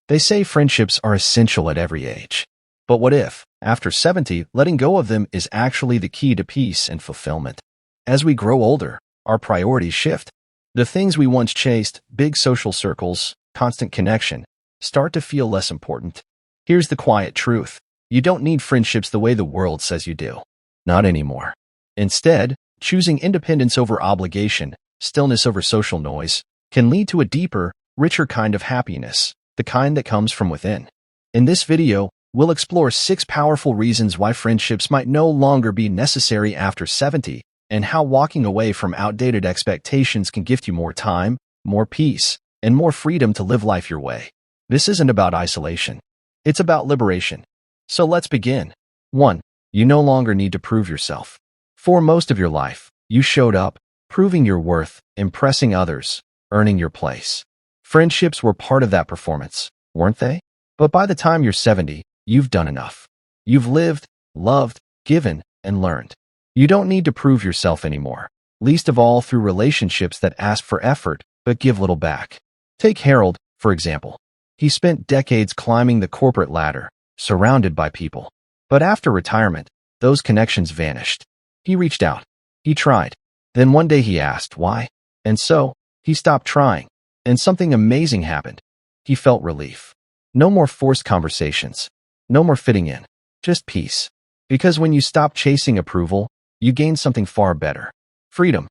They say friendships are essential at every age. But what if, after 70, letting go of them is actually the key to peace and fulfillment? As we grow older, our priorities shift. The things we once chased, big social circles, constant connection, start to feel less important. Here's the quiet truth. You don't need friendships the way the world says you do. Not anymore. Instead, choosing independence over obligation, stillness over social noise, can lead to a deeper, richer kind of happiness, the kind that comes from within. In this video, we'll explore 6 powerful reasons why friendships might no longer be necessary after 70, and how walking away from outdated expectations can gift you more time, more peace, and more freedom to live life your way. This isn't about isolation. It's about liberation. So let's begin. 1. You no longer need to prove yourself. For most of your life, you showed up, proving your worth, impressing others, earning your place. Friendships were part of that performance, weren't they? But by the time you're 70, you've done enough. You've lived, loved, given, and learned. You don't need to prove yourself anymore, least of all through relationships that ask for effort but give little back. Take Harold, for example. He spent decades climbing the corporate ladder, surrounded by people. But after retirement, those connections vanished. He reached out. He tried. Then one day he asked why. And so, he stopped trying. And something amazing happened. He felt relief. No more forced conversations. No more fitting in. Just peace. Because when you stop chasing approval, you gain something far better. Freedom.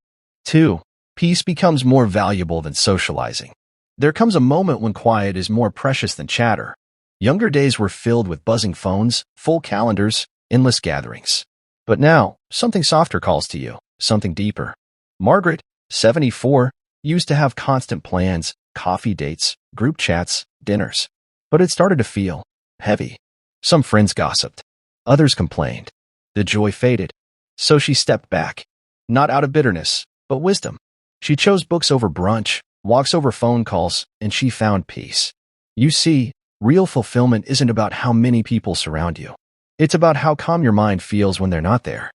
2. Peace becomes more valuable than socializing. There comes a moment when quiet is more precious than chatter. Younger days were filled with buzzing phones, full calendars, endless gatherings. But now, something softer calls to you, something deeper. Margaret, 74, used to have constant plans, coffee dates, group chats, dinners. But it started to feel heavy. Some friends gossiped. Others complained. The joy faded. So she stepped back. Not out of bitterness, but wisdom. She chose books over brunch, walks over phone calls, and she found peace. You see, real fulfillment isn't about how many people surround you. It's about how calm your mind feels when they're not there.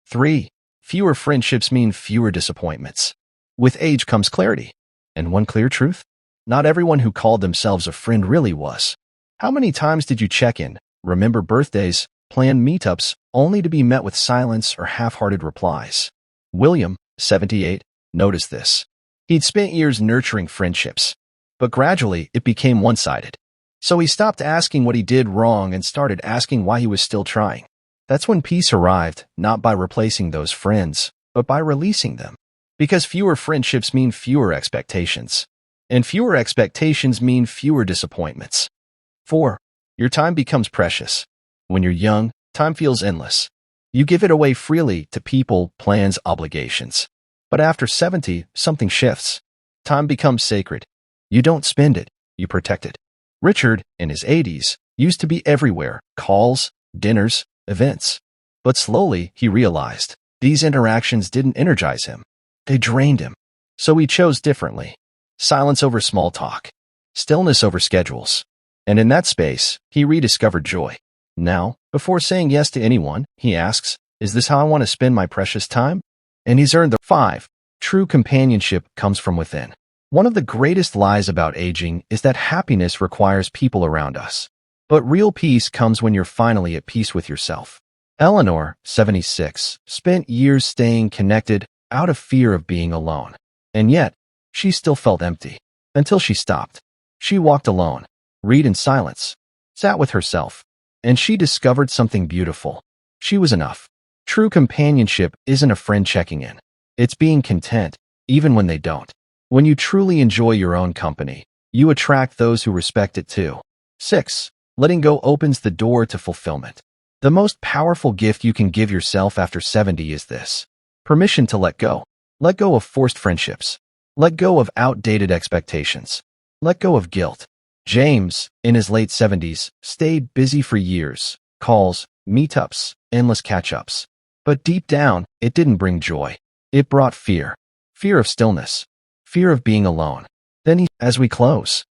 3. Fewer friendships mean fewer disappointments. With age comes clarity. And one clear truth? Not everyone who called themselves a friend really was. How many times did you check in, remember birthdays, plan meetups, only to be met with silence or half-hearted replies? William, 78, noticed this. He'd spent years nurturing friendships, but gradually it became one-sided. So he stopped asking what he did wrong and started asking why he was still trying. That's when peace arrived, not by replacing those friends, but by releasing them. Because fewer friendships mean fewer expectations. And fewer expectations mean fewer disappointments. 4. Your time becomes precious. When you're young, time feels endless. You give it away freely to people, plans, obligations. But after 70, something shifts. Time becomes sacred. You don't spend it, you protect it. Richard, in his 80s, used to be everywhere, calls, dinners, events. But slowly, he realized, these interactions didn't energize him. They drained him. So he chose differently. Silence over small talk. Stillness over schedules. And in that space, he rediscovered joy. Now, before saying yes to anyone, he asks, is this how I want to spend my precious time? And he's earned the 5. True companionship comes from within. One of the greatest lies about aging is that happiness requires people around us. But real peace comes when you're finally at peace with yourself. Eleanor, 76, spent years staying connected out of fear of being alone. And yet, she still felt empty. Until she stopped. She walked alone, read in silence, sat with herself, and she discovered something beautiful. She was enough. True companionship isn't a friend checking in. It's being content, even when they don't. When you truly enjoy your own company, you attract those who respect it too. 6. Letting go opens the door to fulfillment. The most powerful gift you can give yourself after 70 is this. Permission to let go. Let go of forced friendships. Let go of outdated expectations. Let go of guilt. James, in his late 70s, stayed busy for years. Calls, meetups, endless catch-ups. But deep down, it didn't bring joy. It brought fear. Fear of stillness. Fear of being alone. Then as we close,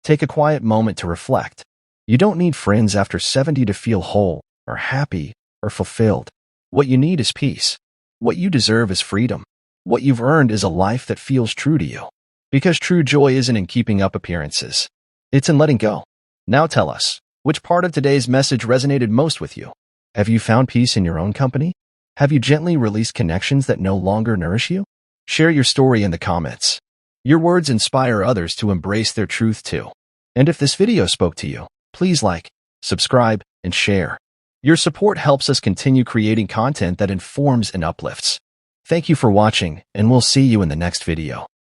take a quiet moment to reflect. You don't need friends after 70 to feel whole, or happy, or fulfilled. What you need is peace. What you deserve is freedom. What you've earned is a life that feels true to you. Because true joy isn't in keeping up appearances. It's in letting go. Now tell us, which part of today's message resonated most with you? Have you found peace in your own company? Have you gently released connections that no longer nourish you? Share your story in the comments. Your words inspire others to embrace their truth too. And if this video spoke to you, please like, subscribe, and share. Your support helps us continue creating content that informs and uplifts. Thank you for watching, and we'll see you in the next video.